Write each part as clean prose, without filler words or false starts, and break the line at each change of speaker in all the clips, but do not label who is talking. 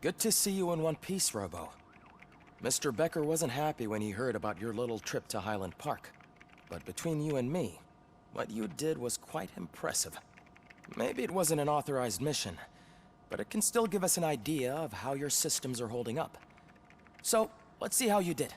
Good to see you in one piece, Robo. Mr. Becker wasn't happy when he heard about your little trip to Highland Park. But between you and me, what you did was quite impressive. Maybe it wasn't an authorized mission, but it can still give us an idea of how your systems are holding up. So, let's see how you did.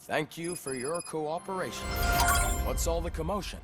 Thank you for your cooperation. What's all the commotion?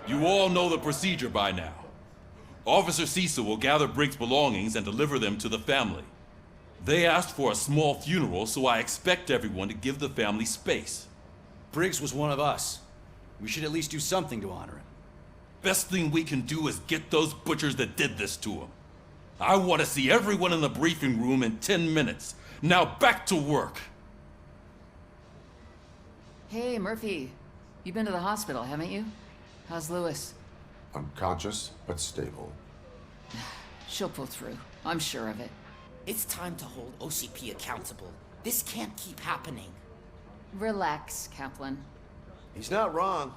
You all know the procedure by now. Officer Cecil will gather Briggs' belongings and deliver them to the family. They asked for a small funeral, so I expect everyone to give the family space.
Briggs was one of us. We should at least do something to honor him.
Best thing we can do is get those butchers that did this to him. I want to see everyone in the briefing room in 10 minutes. Now back to work.
Hey, Murphy. You've been to the hospital, haven't you? How's Lewis?
Unconscious, but stable.
She'll pull through. I'm sure of it.
It's time to hold OCP accountable. This can't keep happening.
Relax, Kaplan.
He's not wrong.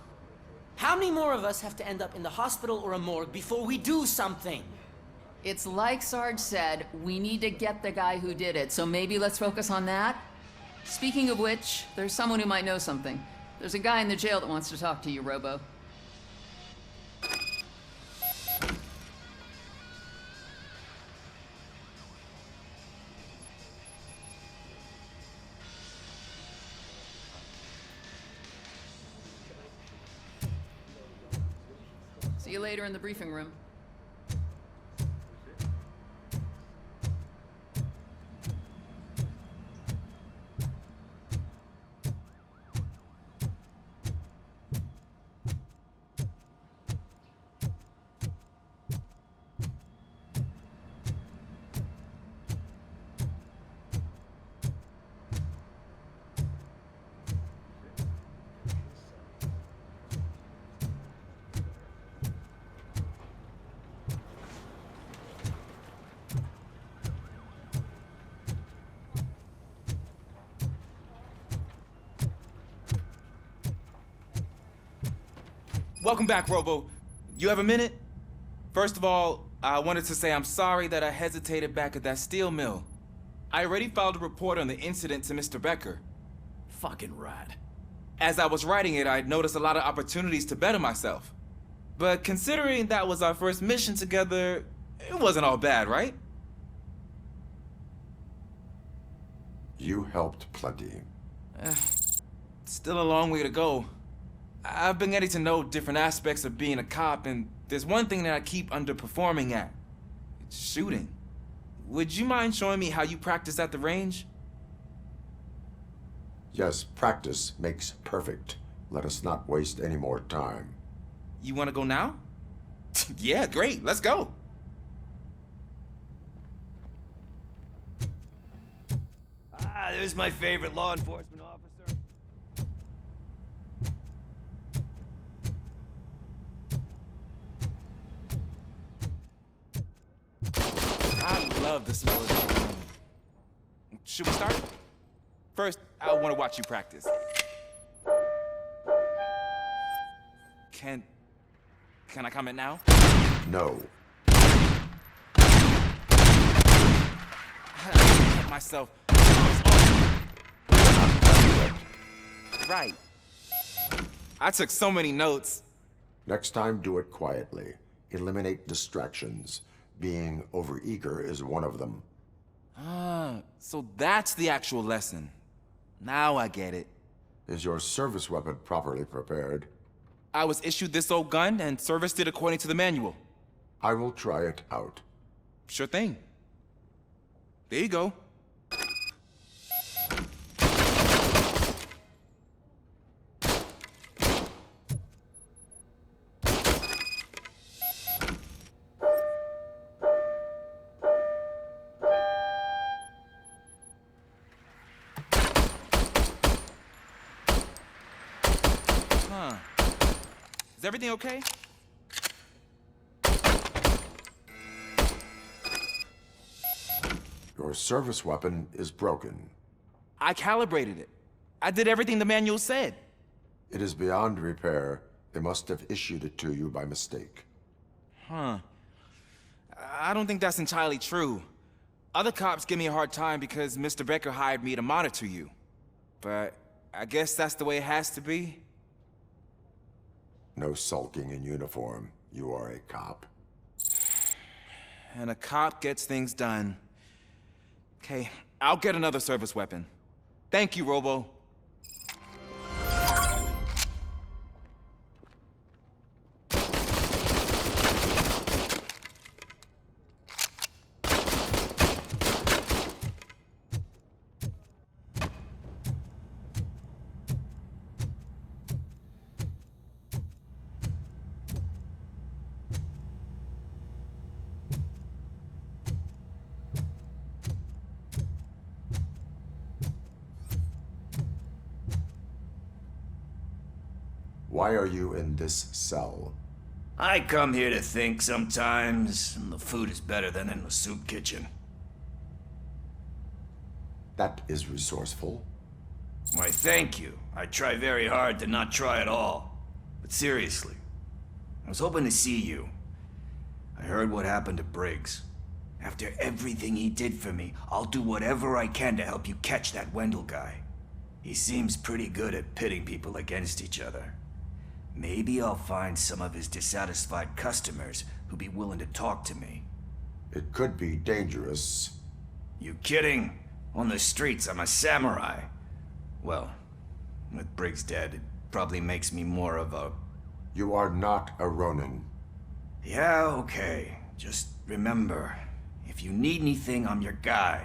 How many more of us have to end up in the hospital or a morgue before we do something?
It's like Sarge said, we need to get the guy who did it, so maybe let's focus on that? Speaking of which, there's someone who might know something. There's a guy in the jail that wants to talk to you, Robo. See you later in the briefing room.
Welcome back, Robo. You have a minute? First of all, I wanted to say I'm sorry that I hesitated back at that steel mill. I already filed a report on the incident to Mr. Becker.
Fucking rad.
As I was writing it, I'd noticed a lot of opportunities to better myself. But considering that was our first mission together, it wasn't all bad, right?
You helped plenty.
Still a long way to go. I've been getting to know different aspects of being a cop, and there's one thing that I keep underperforming at. It's shooting. Would you mind showing me how you practice at the range?
Yes, practice makes perfect. Let us not waste any more time.
You want to go now? Yeah, great. Let's go.
Ah, there's my favorite law enforcement officer.
I love the smell of that. Should we start? First, I want to watch you practice. Can I comment now?
No.
I can't myself. Right. I took so many notes.
Next time, do it quietly. Eliminate distractions. Being overeager is one of them.
So that's the actual lesson. Now I get it.
Is your service weapon properly prepared?
I was issued this old gun and serviced it according to the manual.
I will try it out.
Sure thing. There you go. Is everything okay?
Your service weapon is broken.
I calibrated it. I did everything the manual said.
It is beyond repair. They must have issued it to you by mistake.
I don't think that's entirely true. Other cops give me a hard time because Mr. Becker hired me to monitor you. But I guess that's the way it has to be.
No sulking in uniform. You are a cop.
And a cop gets things done. Okay, I'll get another service weapon. Thank you, Robo.
Why are you in this cell?
I come here to think sometimes, and the food is better than in the soup kitchen.
That is resourceful.
Why, thank you. I try very hard to not try at all. But seriously, I was hoping to see you. I heard what happened to Briggs. After everything he did for me, I'll do whatever I can to help you catch that Wendell guy. He seems pretty good at pitting people against each other. Maybe I'll find some of his dissatisfied customers who'd be willing to talk to me.
It could be dangerous.
You kidding? On the streets, I'm a samurai. Well, with Briggs dead, it probably makes me more of a...
You are not a Ronin.
Yeah, okay. Just remember, if you need anything, I'm your guy.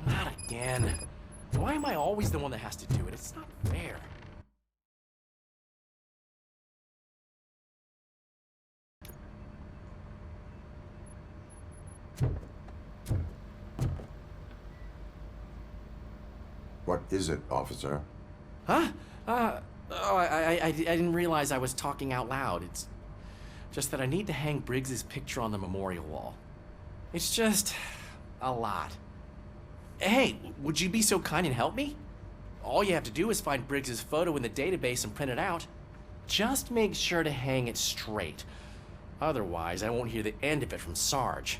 Not again. Why am I always the one that has to do it? It's not fair.
What is it, officer?
Huh? I didn't realize I was talking out loud. It's just that I need to hang Briggs's picture on the memorial wall. It's just a lot. Hey, would you be so kind and help me? All you have to do is find Briggs's photo in the database and print it out. Just make sure to hang it straight. Otherwise, I won't hear the end of it from Sarge.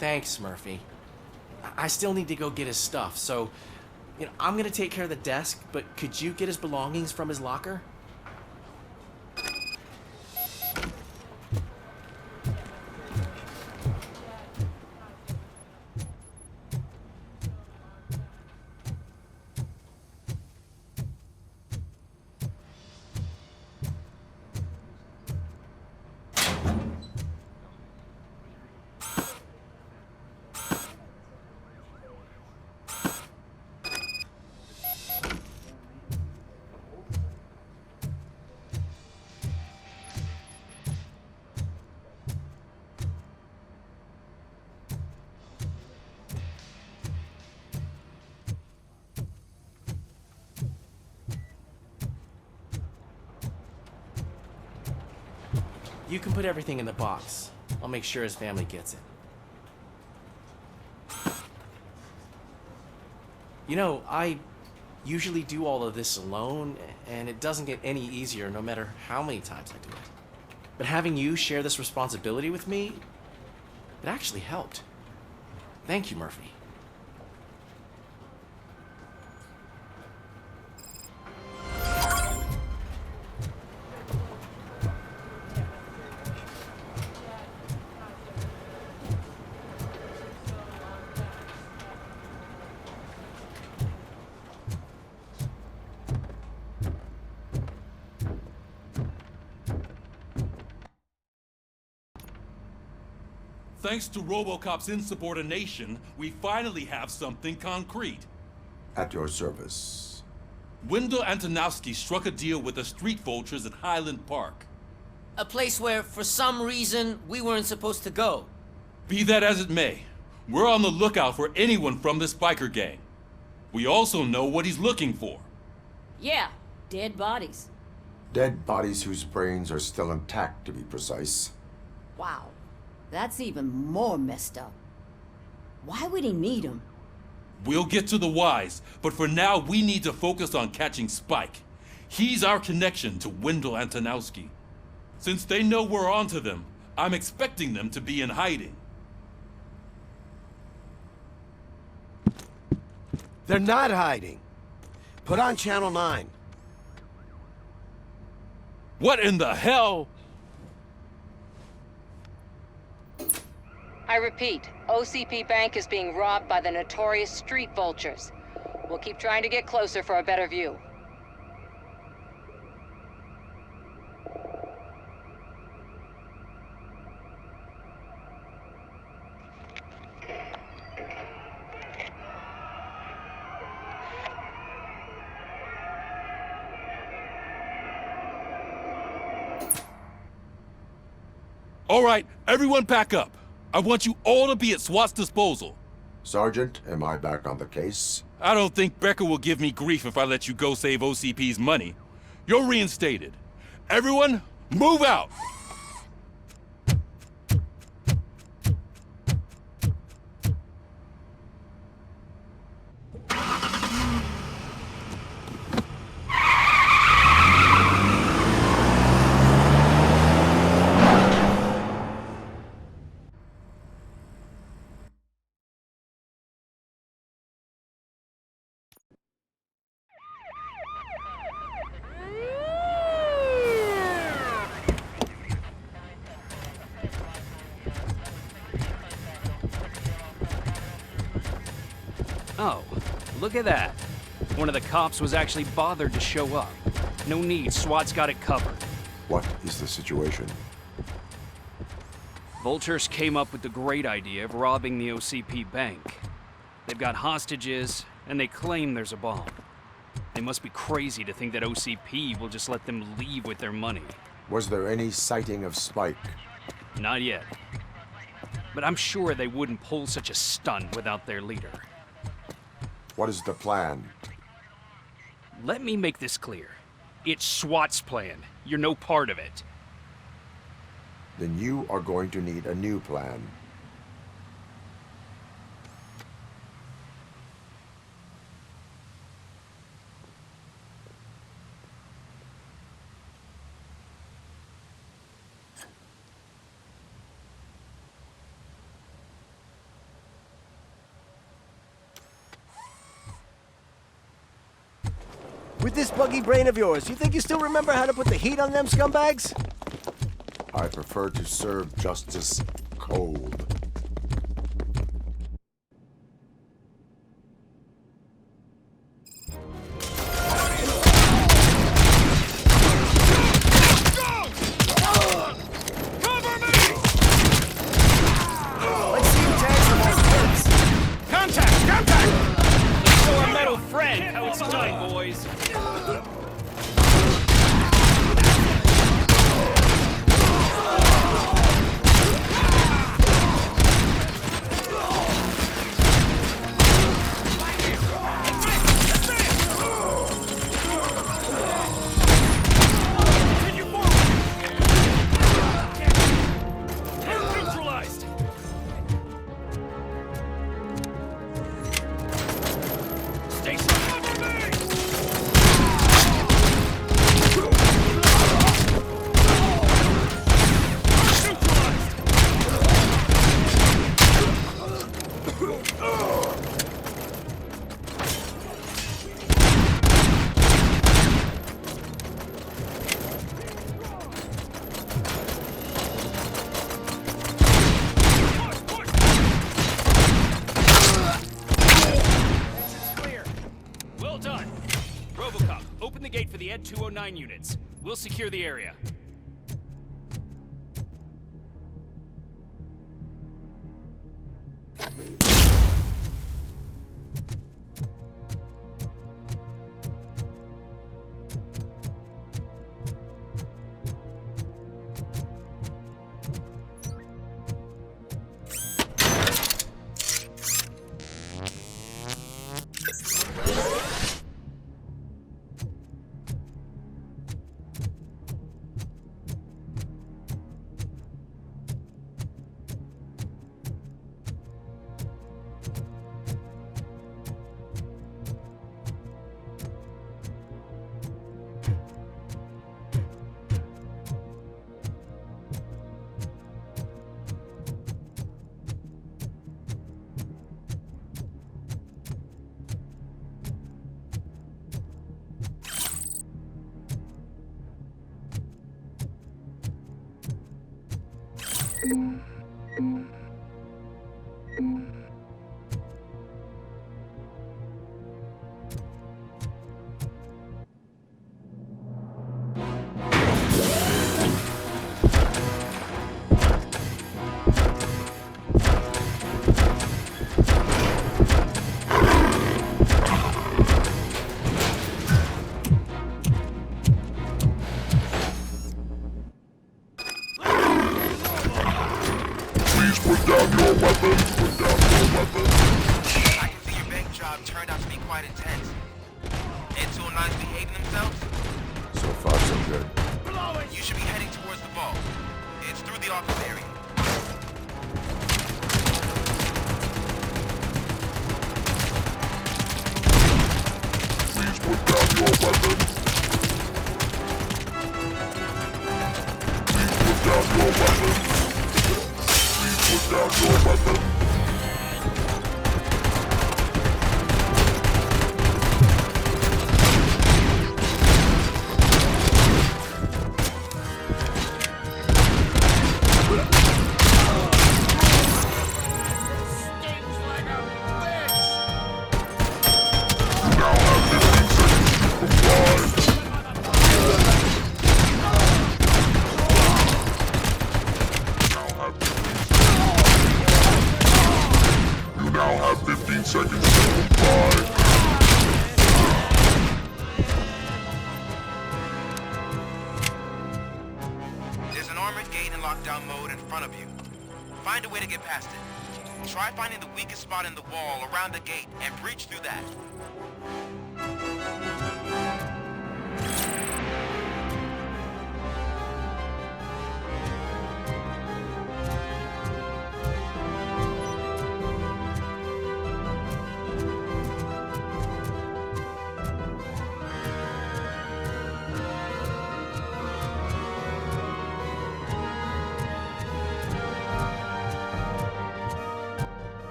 Thanks, Murphy. I still need to go get his stuff, so, I'm gonna take care of the desk, but could you get his belongings from his locker? You can put everything in the box. I'll make sure his family gets it. You know, I usually do all of this alone, and it doesn't get any easier no matter how many times I do it. But having you share this responsibility with me, it actually helped. Thank you, Murphy.
Thanks to Robocop's insubordination, we finally have something concrete.
At your service.
Wendell Antonowski struck a deal with the street vultures at Highland Park.
A place where, for some reason, we weren't supposed to go.
Be that as it may, we're on the lookout for anyone from this biker gang. We also know what he's looking for.
Yeah, dead bodies.
Dead bodies whose brains are still intact, to be precise.
Wow, that's even more messed up. Why would he need them?
We'll get to the whys, but for now we need to focus on catching Spike. He's our connection to Wendell Antonowski. Since they know we're onto them, I'm expecting them to be in hiding.
They're not hiding. Put on Channel 9.
What in the hell?
I repeat, OCP Bank is being robbed by the notorious street vultures. We'll keep trying to get closer for a better view.
All right, everyone pack up. I want you all to be at SWAT's disposal.
Sergeant, am I back on the case?
I don't think Becker will give me grief if I let you go save OCP's money. You're reinstated. Everyone, move out!
Oh, look at that. One of the cops was actually bothered to show up. No need, SWAT's got it covered.
What is the situation?
Vultures came up with the great idea of robbing the OCP bank. They've got hostages, and they claim there's a bomb. They must be crazy to think that OCP will just let them leave with their money.
Was there any sighting of Spike?
Not yet. But I'm sure they wouldn't pull such a stunt without their leader.
What is the plan?
Let me make this clear. It's SWAT's plan. You're no part of it.
Then you are going to need a new plan.
With this buggy brain of yours, you think you still remember how to put the heat on them scumbags?
I prefer to serve justice cold.
Let's see who tags the most hits.
Contact! Contact! Let's show our metal friend how it's done, boys. Get 209 units. We'll secure the area.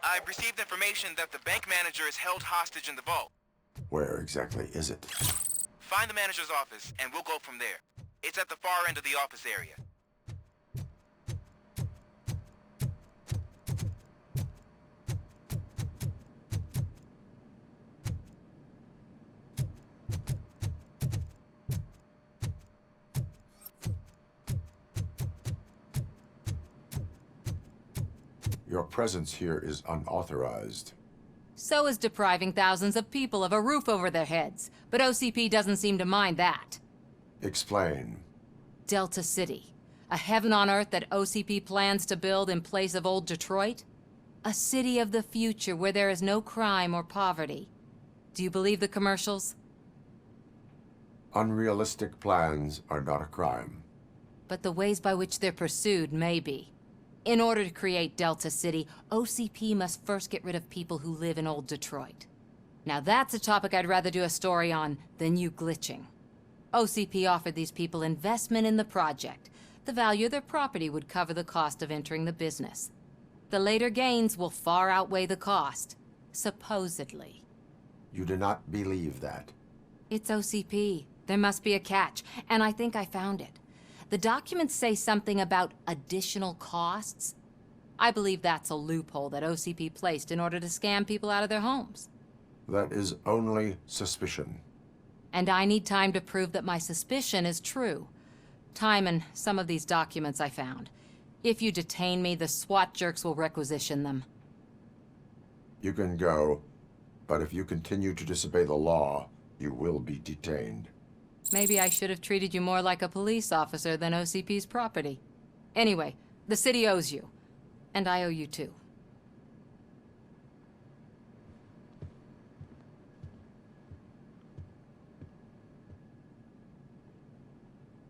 I've received information that the bank manager is held hostage in the vault.
Where exactly is it?
Find the manager's office, and we'll go from there. It's at the far end of the office area.
Your presence here is unauthorized.
So is depriving thousands of people of a roof over their heads. But OCP doesn't seem to mind that.
Explain.
Delta City. A heaven on earth that OCP plans to build in place of old Detroit? A city of the future where there is no crime or poverty. Do you believe the commercials?
Unrealistic plans are not a crime.
But the ways by which they're pursued may be. In order to create Delta City, OCP must first get rid of people who live in old Detroit. Now that's a topic I'd rather do a story on than you glitching. OCP offered these people investment in the project. The value of their property would cover the cost of entering the business. The later gains will far outweigh the cost, supposedly.
You do not believe that.
It's OCP. There must be a catch, and I think I found it. The documents say something about additional costs. I believe that's a loophole that OCP placed in order to scam people out of their homes.
That is only suspicion.
And I need time to prove that my suspicion is true. Time and some of these documents I found. If you detain me, the SWAT jerks will requisition them.
You can go, but if you continue to disobey the law, you will be detained.
Maybe I should have treated you more like a police officer than OCP's property. Anyway, the city owes you. And I owe you too.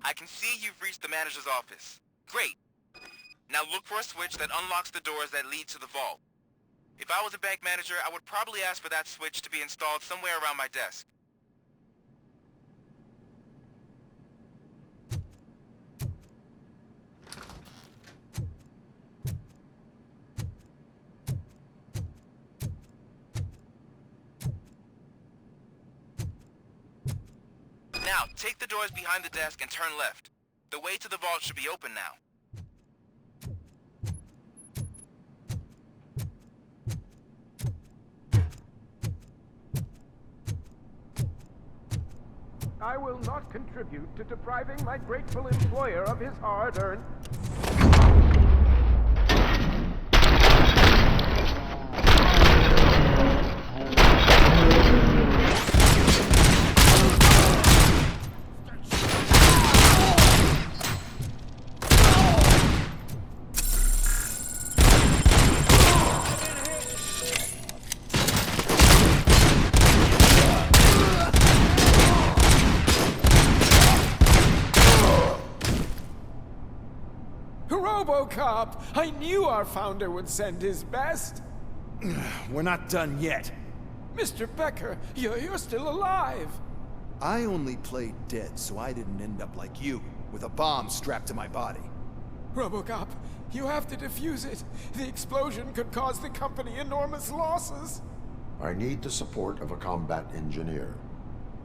I can see you've reached the manager's office. Great. Now look for a switch that unlocks the doors that lead to the vault. If I was a bank manager, I would probably ask for that switch to be installed somewhere around my desk. Now, take the doors behind the desk and turn left. The way to the vault should be open now.
I will not contribute to depriving my grateful employer of his hard-earned... Robocop! I knew our founder would send his best!
We're not done yet.
Mr. Becker, you're still alive!
I only played dead so I didn't end up like you, with a bomb strapped to my body.
Robocop, you have to defuse it. The explosion could cause the company enormous losses.
I need the support of a combat engineer.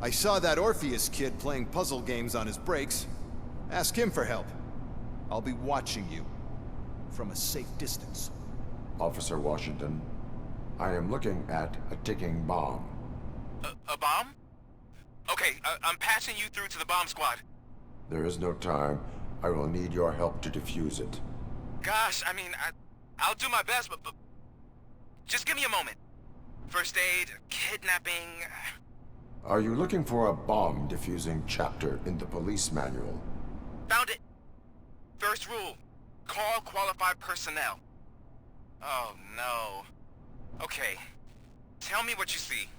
I saw that Orpheus kid playing puzzle games on his breaks. Ask him for help. I'll be watching you from a safe distance.
Officer Washington, I am looking at a ticking bomb.
A bomb? Okay, I'm passing you through to the bomb squad.
There is no time. I will need your help to defuse it.
Gosh, I mean, I'll do my best, but just give me a moment. First aid, kidnapping...
Are you looking for a bomb defusing chapter in the police manual?
Found it. First rule, call qualified personnel. Oh no. Okay, tell me what you see.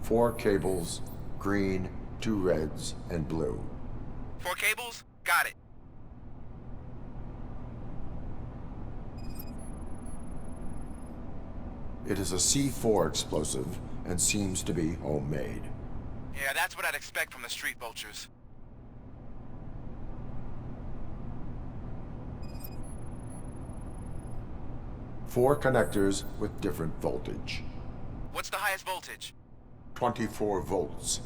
Four cables, green, 2 reds, and blue.
4 cables? Got it.
It is a C4 explosive and seems to be homemade.
Yeah, that's what I'd expect from the street vultures.
Four connectors with different voltage.
What's the highest voltage?
24 volts.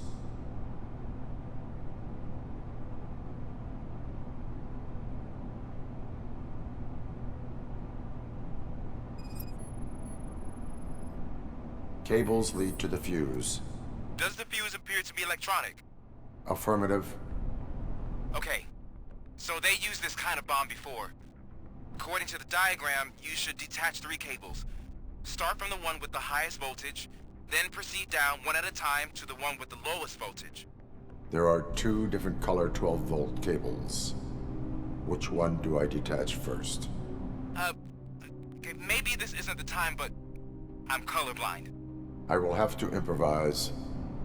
Cables lead to the fuse.
Does the fuse appear to be electronic?
Affirmative.
Okay, so they used this kind of bomb before. According to the diagram, you should detach 3 cables. Start from the one with the highest voltage, then proceed down one at a time to the one with the lowest voltage.
There are 2 different color 12-volt cables. Which one do I detach first?
Okay, maybe this isn't the time, but I'm colorblind.
I will have to improvise.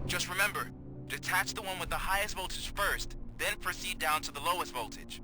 Just remember, detach the one with the highest voltage first, then proceed down to the lowest voltage.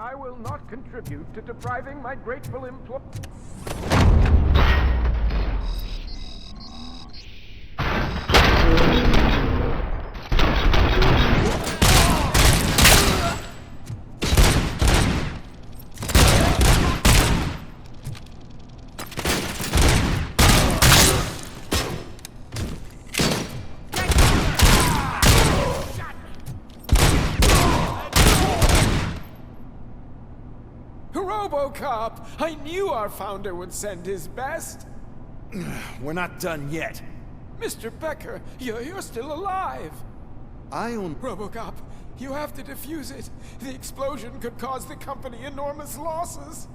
I will not contribute to depriving my grateful employees. Robocop! I knew our founder would send his best!
We're not done yet.
Mr. Becker, you're still alive!
I own...
Robocop, you have to defuse it. The explosion could cause the company enormous losses.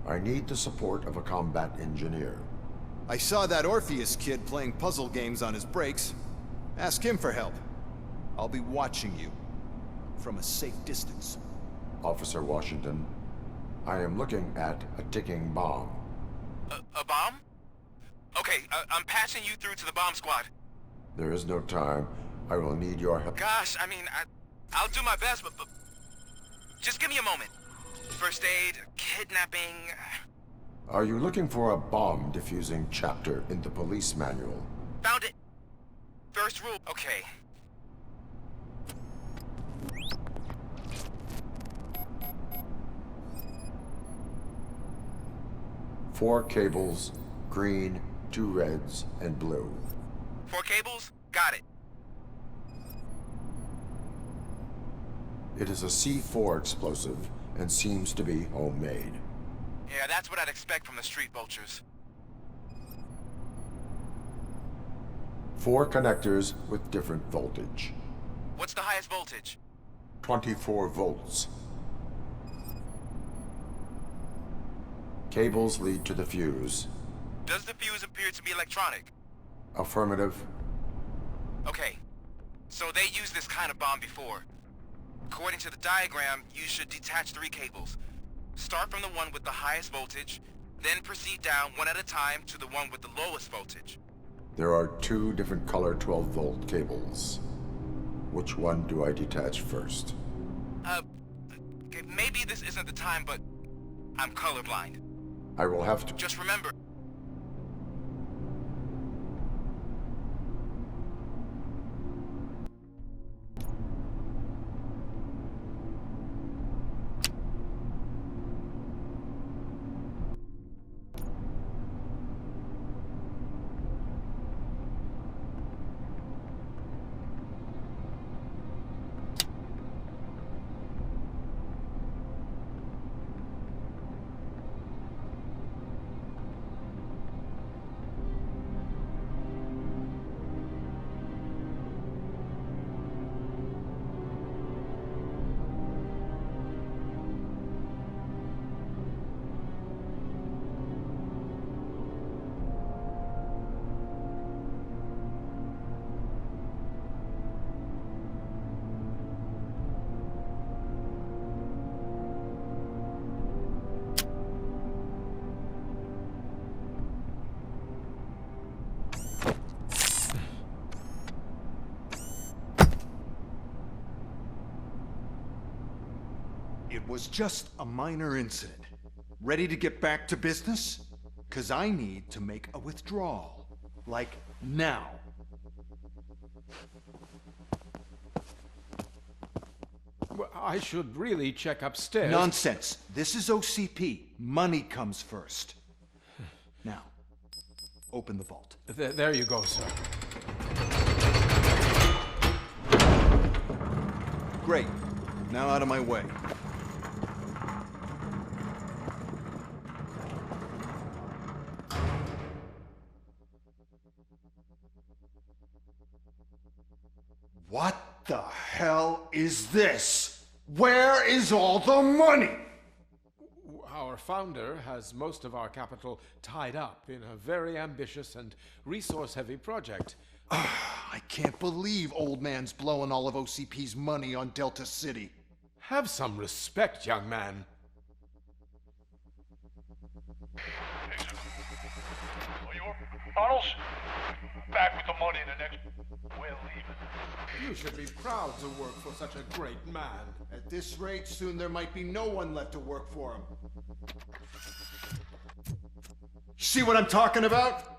I need the support of a combat engineer.
I saw that Orpheus kid playing puzzle games on his breaks. Ask him for help. I'll be watching you. From a safe distance.
Officer Washington, I am looking at a ticking bomb.
A bomb? Okay, I'm passing you through to the bomb squad.
There is no time. I will need your help.
Gosh, I mean, I'll do my best, but just give me a moment. First aid, kidnapping...
Are you looking for a bomb defusing chapter in the police manual?
Found it. First rule, okay.
Four cables, green, 2 reds, and blue.
4 cables? Got it.
It is a C4 explosive and seems to be homemade.
Yeah, that's what I'd expect from the street vultures.
4 connectors with different voltage.
What's the highest voltage?
24 volts. Cables lead to the fuse.
Does the fuse appear to be electronic?
Affirmative.
Okay, so they used this kind of bomb before. According to the diagram, you should detach 3 cables. Start from the one with the highest voltage, then proceed down one at a time to the one with the lowest voltage.
There are 2 different color 12-volt cables. Which one do I detach first?
Okay, maybe this isn't the time, but I'm colorblind.
I will have to...
Just remember...
was just a minor incident. Ready to get back to business? 'Cause I need to make a withdrawal. Like, now.
Well, I should really check upstairs.
Nonsense. This is OCP. Money comes first. Now, open the vault.
There you go, sir.
Great. Now out of my way. What the hell is this? Where is all the money?
Our founder has most of our capital tied up in a very ambitious and resource-heavy project.
I can't believe old man's blowing all of OCP's money on Delta City.
Have some respect, young man.
Bottles? Back with the money in the next... We're leaving.
You should be proud to work for such a great man.
At this rate, soon there might be no one left to work for him. See what I'm talking about?